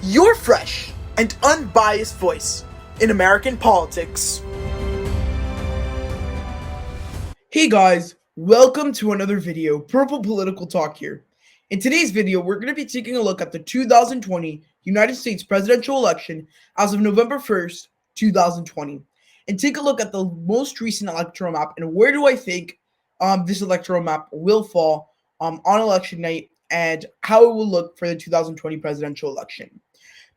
your fresh and unbiased voice in American politics. Hey guys, welcome to another video, Purple Political Talk here. In today's video, we're going to be taking a look at the 2020 United States presidential election as of November 1st, 2020, and take a look at the most recent electoral map and where do I think this electoral map will fall on election night and how it will look for the 2020 presidential election.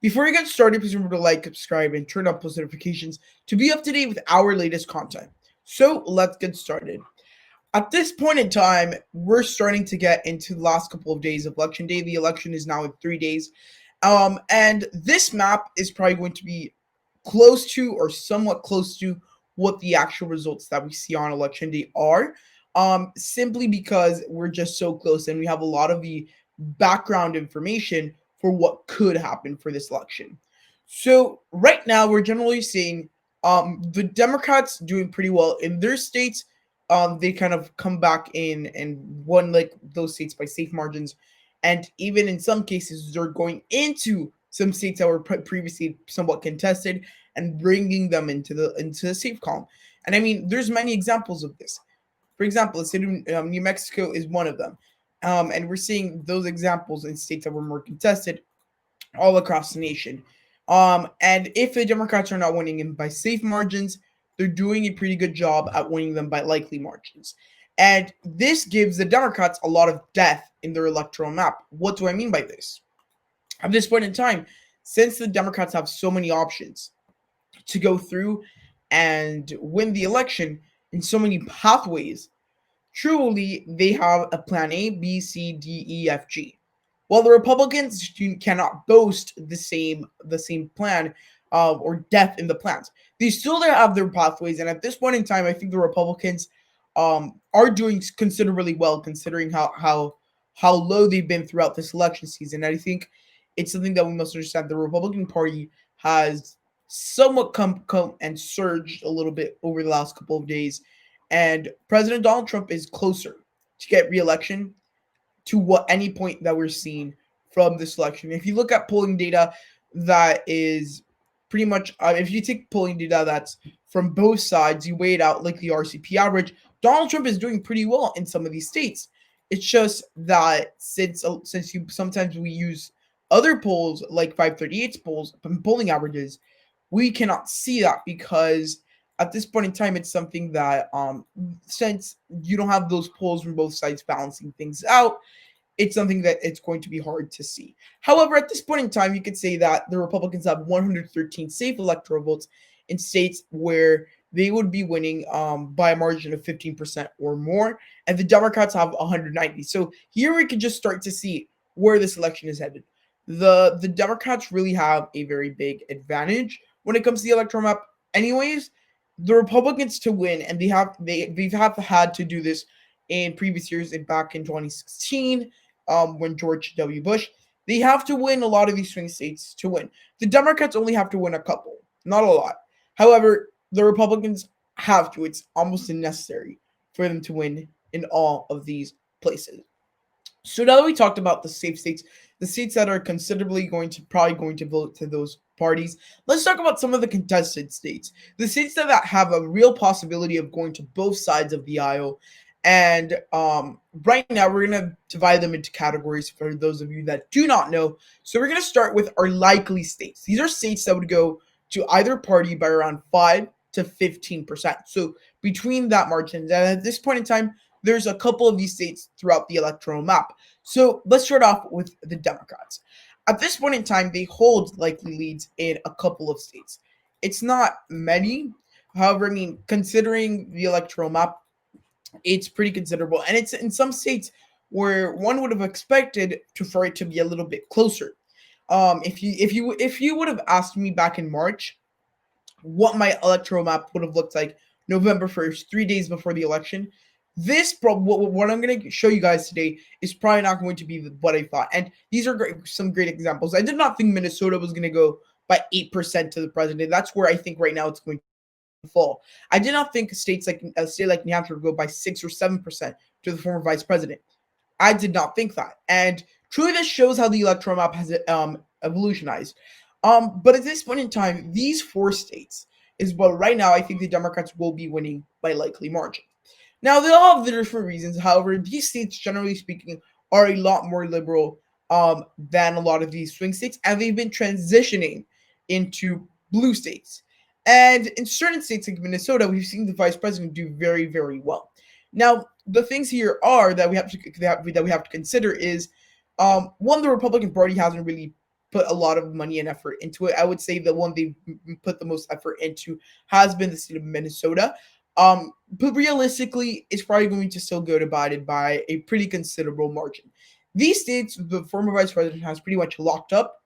Before we get started, please remember to like, subscribe, and turn on post notifications to be up to date with our latest content. So let's get started. At this point in time, we're starting to get into the last couple of days of election day. The election is now in 3 days. And this map is probably going to be close to or somewhat close to what the actual results that we see on election day are. Simply because we're just so close and we have a lot of the background information for what could happen for this election. So right now we're generally seeing the Democrats doing pretty well in their states. They kind of come back in and won like those states by safe margins, and even in some cases they're going into some states that were previously somewhat contested and bringing them into the safe column. And I mean, there's many examples of this. For example, the state of New Mexico is one of them. And we're seeing those examples in states that were more contested all across the nation. And if the Democrats are not winning them by safe margins, they're doing a pretty good job at winning them by likely margins. And this gives the Democrats a lot of depth in their electoral map. What do I mean by this? At this point in time, since the Democrats have so many options to go through and win the election in so many pathways, truly, they have a plan A, B, C, D, E, F, G. While the Republicans cannot boast the same plan or depth in the plans, they still have their pathways. And at this point in time, I think the Republicans are doing considerably well considering how low they've been throughout this election season. And I think it's something that we must understand. The Republican Party has somewhat come and surged a little bit over the last couple of days. And President Donald Trump is closer to get re-election to what any point that we're seeing from this election. If you look at polling data that is pretty much, if you take polling data that's from both sides, you weigh it out like the RCP average, Donald Trump is doing pretty well in some of these states. It's just that since sometimes we use other polls like 538's polling averages, we cannot see that because at this point in time, it's something that since you don't have those polls from both sides balancing things out, it's something that it's going to be hard to see. However, at this point in time, you could say that the Republicans have 113 safe electoral votes in states where they would be winning by a margin of 15% or more, and the Democrats have 190. So here we can just start to see where this election is headed. The Democrats really have a very big advantage when it comes to the electoral map. Anyways, the Republicans to win, and they've had to do this in previous years, and back in 2016, when George W. Bush, they have to win a lot of these swing states to win. The Democrats only have to win a couple, not a lot. However, the Republicans have to. It's almost necessary for them to win in all of these places. So now that we talked about the safe states, the states that are considerably probably going to vote to those parties, let's talk about some of the contested states. The states that have a real possibility of going to both sides of the aisle. And right now, we're going to divide them into categories for those of you that do not know. So we're going to start with our likely states. These are states that would go to either party by around 5 to 15%. So between that margin, and at this point in time, there's a couple of these states throughout the electoral map. So let's start off with the Democrats. At this point in time, they hold likely leads in a couple of states. It's not many. However, I mean, considering the electoral map, it's pretty considerable. And it's in some states where one would have expected for it to be a little bit closer. If you would have asked me back in March what my electoral map would have looked like November 1st, 3 days before the election, what I'm going to show you guys today is probably not going to be what I thought. And these are some great examples. I did not think Minnesota was going to go by 8% to the president. That's where I think right now it's going to fall. I did not think a state like New Hampshire would go by 6 or 7% to the former vice president. I did not think that. And truly this shows how the electoral map has evolutionized. But at this point in time, these 4 states is what right now I think the Democrats will be winning by likely margin. Now they all have their different reasons. However, these states, generally speaking, are a lot more liberal than a lot of these swing states, and they've been transitioning into blue states. And in certain states like Minnesota, we've seen the vice president do very, very well. Now, the things here are that we have to consider is one, the Republican Party hasn't really put a lot of money and effort into it. I would say the one they've put the most effort into has been the state of Minnesota. But realistically, it's probably going to still go to Biden by a pretty considerable margin. These states, the former vice president has pretty much locked up.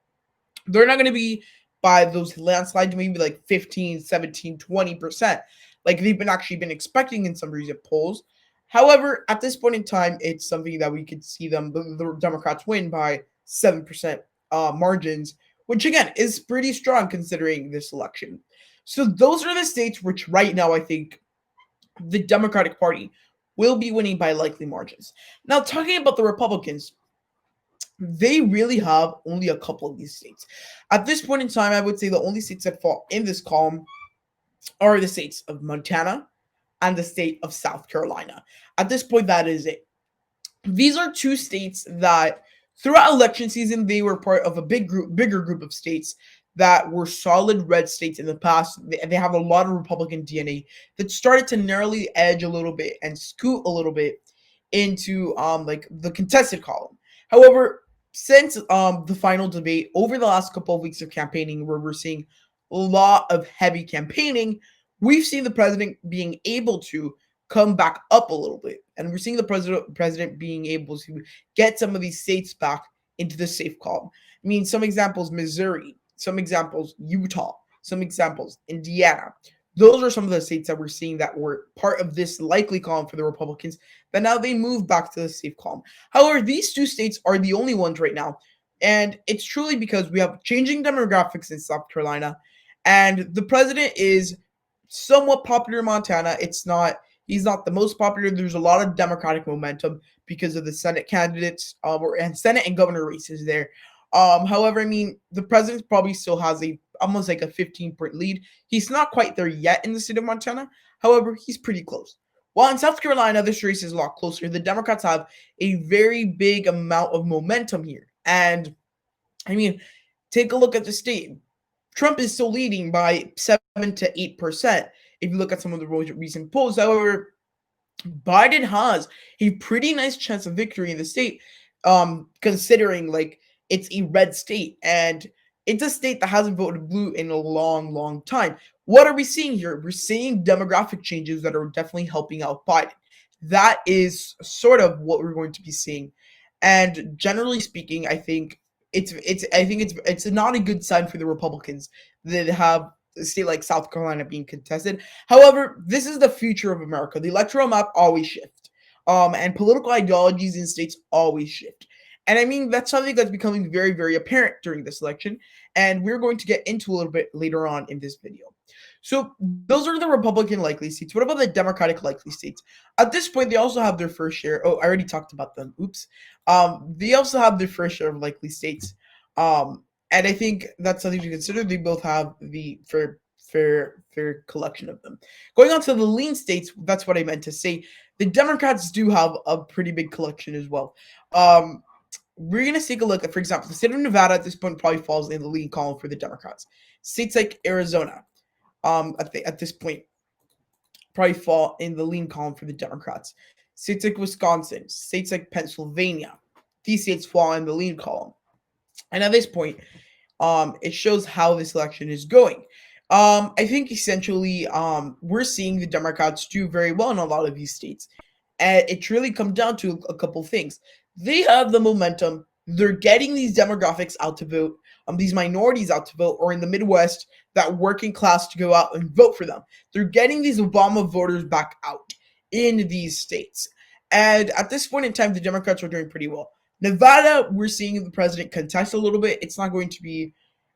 They're not going to be by those landslides, maybe like 15, 17, 20%, like they've been expecting in some recent polls. However, at this point in time, it's something that we could see the Democrats win by 7% margins, which again is pretty strong considering this election. So those are the states which right now I think the Democratic Party will be winning by likely margins. Now, talking about the Republicans, they really have only a couple of these states. At this point in time, I would say the only states that fall in this column are the states of Montana and the state of South Carolina. At this point, that is it. These are 2 states that throughout election season, they were part of a bigger group of states that were solid red states in the past. They have a lot of Republican DNA that started to narrowly edge a little bit and scoot a little bit into like the contested column. However, since the final debate over the last couple of weeks of campaigning, where we're seeing a lot of heavy campaigning, we've seen the president being able to come back up a little bit, and we're seeing the president being able to get some of these states back into the safe column. I mean, some examples: Missouri, some examples Utah, some examples Indiana. Those are some of the states that we're seeing that were part of this likely column for the Republicans, but now they move back to the safe column. However, these 2 states are the only ones right now, and it's truly because we have changing demographics in South Carolina, and the president is somewhat popular in Montana. He's not the most popular. There's a lot of Democratic momentum because of the Senate candidates and Senate and governor races there. However, I mean, the president probably still has almost like a 15-point lead. He's not quite there yet in the state of Montana. However, he's pretty close. While in South Carolina, this race is a lot closer. The Democrats have a very big amount of momentum here. And, I mean, take a look at the state. Trump is still leading by 7 to 8% if you look at some of the recent polls. However, Biden has a pretty nice chance of victory in the state, considering, like, it's a red state, and it's a state that hasn't voted blue in a long, long time. What are we seeing here? We're seeing demographic changes that are definitely helping out Biden. That is sort of what we're going to be seeing. And generally speaking, I think it's not a good sign for the Republicans that have a state like South Carolina being contested. However, this is the future of America. The electoral map always shifts. And political ideologies in states always shift. And I mean, that's something that's becoming very, very apparent during this election, and we're going to get into a little bit later on in this video. So those are the Republican likely states. What about the Democratic likely states? At this point, they also have their fair share. Oh, I already talked about them. Oops. They also have their fair share of likely states. And I think that's something to consider. They both have the fair collection of them. Going on to the lean states, that's what I meant to say. The Democrats do have a pretty big collection as well. We're going to take a look at, for example, the state of Nevada at this point probably falls in the lead column for the Democrats. States like Arizona, at this point, probably fall in the lean column for the Democrats. States like Wisconsin, states like Pennsylvania, these states fall in the lean column. And at this point, it shows how this election is going. I think essentially we're seeing the Democrats do very well in a lot of these states. And it really comes down to a couple things. They have the momentum. They're getting these demographics out to vote, these minorities out to vote, or in the Midwest, that working class to go out and vote for them. They're getting these Obama voters back out in these states. And at this point in time, the Democrats are doing pretty well. Nevada, we're seeing the president contest a little bit. It's not going to be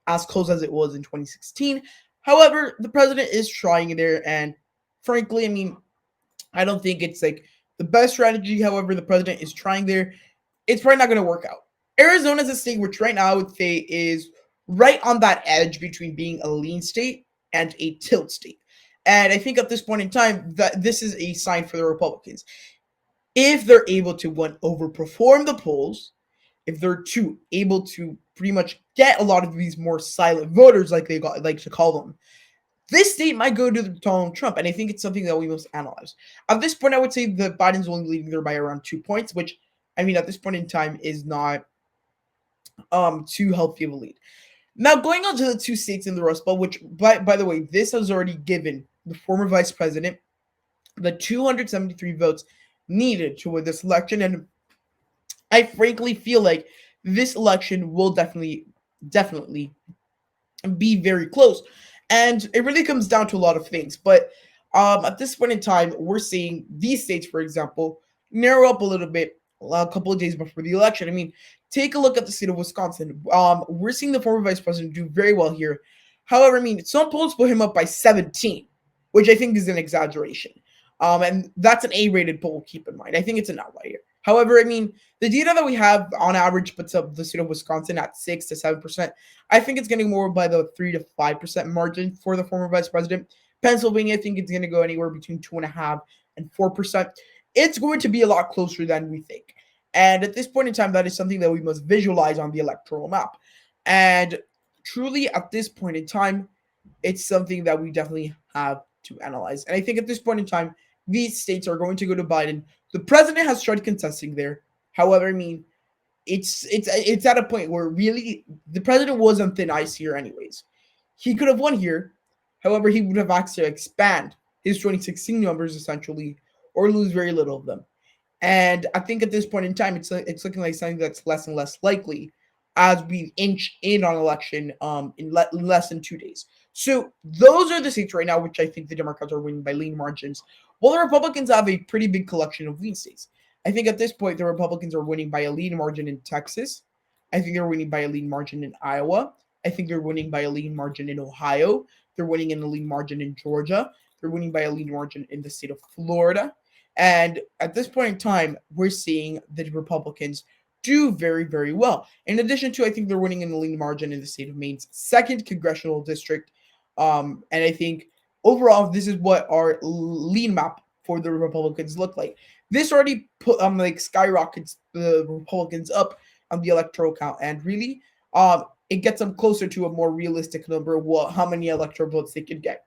as close as it was in 2016. However, the president is trying there. And frankly, I mean, I don't think it's like the best strategy. However, the president is trying there. It's probably not going to work out. Arizona is a state which right now I would say is right on that edge between being a lean state and a tilt state. And I think at this point in time that this is a sign for the Republicans. If they're able to overperform the polls, if they're able to pretty much get a lot of these more silent voters, like like to call them, this state might go to Donald Trump, and I think it's something that we must analyze. At this point, I would say that Biden's only leading there by around 2 points, which I mean at this point in time is not too healthy of a lead. Now going on to the two states in the Rust Belt, which by the way, this has already given the former vice president the 273 votes needed to win this election, and I frankly feel like this election will definitely be very close. And it really comes down to a lot of things. But at this point in time, we're seeing these states, for example, narrow up a little bit a couple of days before the election. I mean, take a look at the state of Wisconsin. We're seeing the former vice president do very well here. However, I mean, some polls put him up by 17, which I think is an exaggeration. And that's an A-rated poll, keep in mind. I think it's an outlier. However, I mean, the data that we have on average puts up the state of Wisconsin at 6 to 7%. I think it's getting more by the 3 to 5% margin for the former vice president. Pennsylvania, I think it's going to go anywhere between 2.5% and 4%. It's going to be a lot closer than we think. And at this point in time, that is something that we must visualize on the electoral map. And truly, at this point in time, it's something that we definitely have to analyze. And I think at this point in time, these states are going to go to Biden. The president has tried contesting there. However, I mean, it's at a point where really the president was on thin ice here anyways. He could have won here. However, he would have asked to expand his 2016 numbers essentially or lose very little of them. And I think at this point in time, it's looking like something that's less and less likely as we inch in on election in less than 2 days. So those are the states right now, which I think the Democrats are winning by lean margins, while the Republicans have a pretty big collection of lean states. I think at this point, the Republicans are winning by a lean margin in Texas. I think they're winning by a lean margin in Iowa. I think they're winning by a lean margin in Ohio. They're winning in a lean margin in Georgia. They're winning by a lean margin in the state of Florida. And at this point in time, we're seeing the Republicans do very, very well. In addition to, I think they're winning in the lean margin in the state of Maine's 2nd congressional district. And I think overall, this is what our lean map for the Republicans look like. This already put skyrockets the Republicans up on the electoral count, and really, it gets them closer to a more realistic number of how many electoral votes they could get.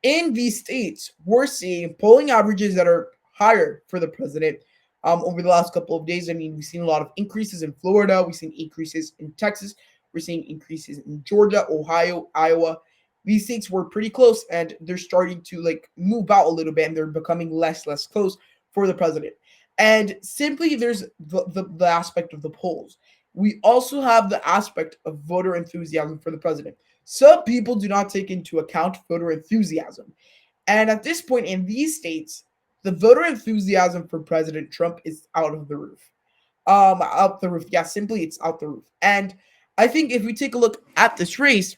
In these states, we're seeing polling averages that are higher for the president over the last couple of days. I mean, we've seen a lot of increases in Florida. We've seen increases in Texas. We're seeing increases in Georgia, Ohio, Iowa. These states were pretty close, and they're starting to move out a little bit, and they're becoming less close for the president. And simply, there's the aspect of the polls. We also have the aspect of voter enthusiasm for the president. Some people do not take into account voter enthusiasm. And at this point in these states, the voter enthusiasm for President Trump is out of the roof. Out the roof. Yeah, simply it's out the roof. And I think if we take a look at this race,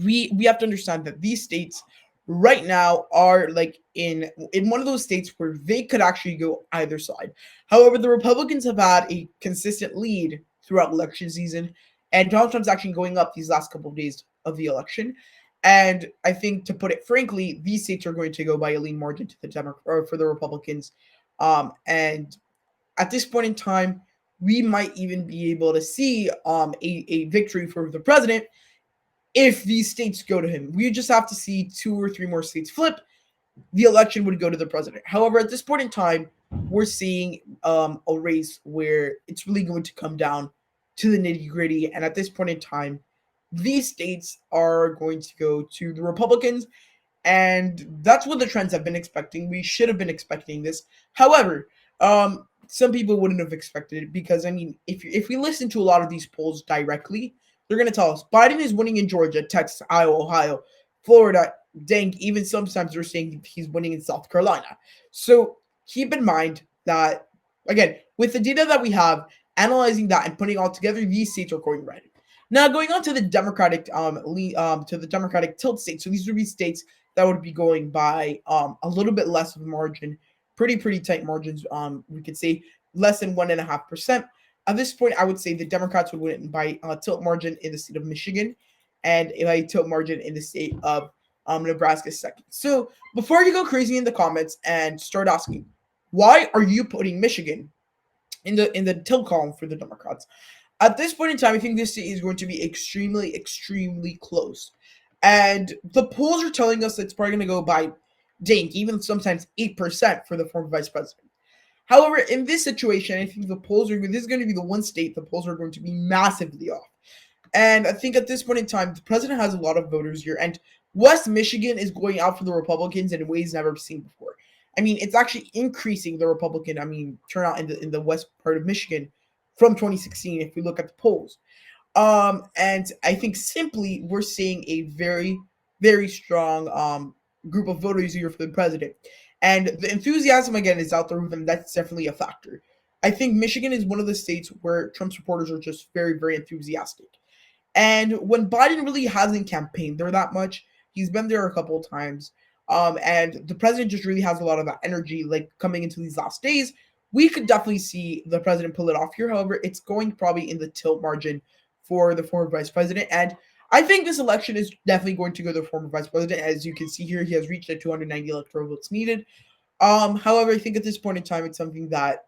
we have to understand that these states right now are in one of those states where they could actually go either side. However, the Republicans have had a consistent lead throughout election season, and Donald Trump's actually going up these last couple of days of the election. And I think, to put it frankly, these states are going to go by a lean margin to the for the Republicans. And at this point in time, we might even be able to see a victory for the president if these states go to him. We just have to see 2 or 3 more states flip. The election would go to the president. However, at this point in time, we're seeing a race where it's really going to come down to the nitty-gritty. And at this point in time, these states are going to go to the Republicans. And that's what the trends have been expecting. We should have been expecting this. However, some people wouldn't have expected it because, I mean, if we listen to a lot of these polls directly, they're going to tell us Biden is winning in Georgia, Texas, Iowa, Ohio, Florida. Dang, even sometimes they're saying he's winning in South Carolina. So keep in mind that, again, with the data that we have, analyzing that and putting all together, these states are going red. Now, going on to the Democratic Democratic tilt states. So these would be states that would be going by a little bit less of a margin, pretty tight margins. We could say less than 1.5%. At this point, I would say the Democrats would win by a tilt margin in the state of Michigan and a tilt margin in the state of Nebraska second. So before you go crazy in the comments and start asking, why are you putting Michigan in the tilt column for the Democrats? At this point in time, I think this state is going to be extremely, extremely close. And the polls are telling us it's probably going to go by, dang, even sometimes 8% for the former vice president. However, in this situation, I think this is going to be the one state the polls are going to be massively off. And I think at this point in time, the president has a lot of voters here. And West Michigan is going out for the Republicans in ways never seen before. I mean, it's actually increasing the Republican, turnout in the west part of Michigan from 2016, if we look at the polls. And I think simply we're seeing a very, very strong group of voters here for the president. And the enthusiasm, again, is out there with them. That's definitely a factor. I think Michigan is one of the states where Trump supporters are just very, very enthusiastic. And when Biden really hasn't campaigned there that much, he's been there a couple of times. And the president just really has a lot of that energy, like coming into these last days. We could definitely see the president pull it off here. However, it's going probably in the tilt margin for the former vice president. And I think this election is definitely going to go to the former vice president. As you can see here, he has reached the 290 electoral votes needed. However, I think at this point in time, it's something that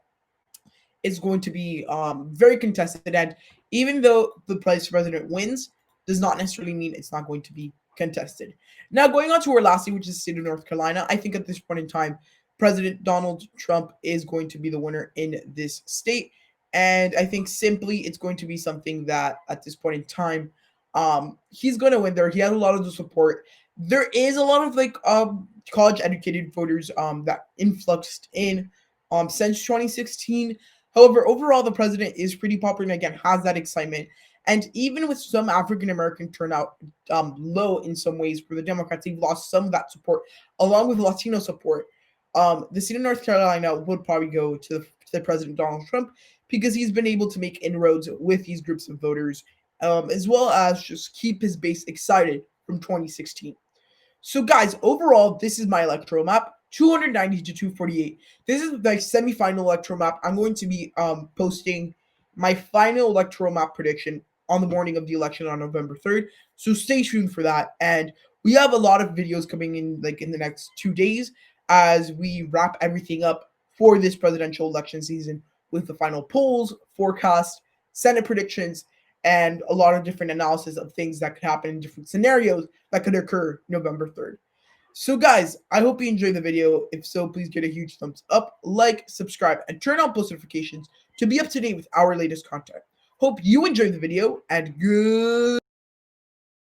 is going to be very contested. And even though the vice president wins, does not necessarily mean it's not going to be contested. Now, going on to our last state, which is the state of North Carolina, I think at this point in time, President Donald Trump is going to be the winner in this state. And I think simply it's going to be something that at this point in time, he's going to win there. He has a lot of the support. There is a lot of college educated voters that influxed in since 2016. However, overall, the president is pretty popular and again has that excitement. And even with some African American turnout low in some ways for the Democrats, they've lost some of that support along with Latino support. The state of North Carolina would probably go to the President Donald Trump because he's been able to make inroads with these groups of voters, as well as just keep his base excited from 2016. So, guys, overall, this is my electoral map, 290 to 248. This is the semifinal electoral map. I'm going to be posting my final electoral map prediction on the morning of the election on November 3rd. So stay tuned for that. And we have a lot of videos coming in in the next 2 days as we wrap everything up for this presidential election season with the final polls, forecast, Senate predictions, and a lot of different analysis of things that could happen in different scenarios that could occur November 3rd. So guys, I hope you enjoyed the video. If so, please give it a huge thumbs up, like, subscribe, and turn on post notifications to be up to date with our latest content. Hope you enjoyed the video, and good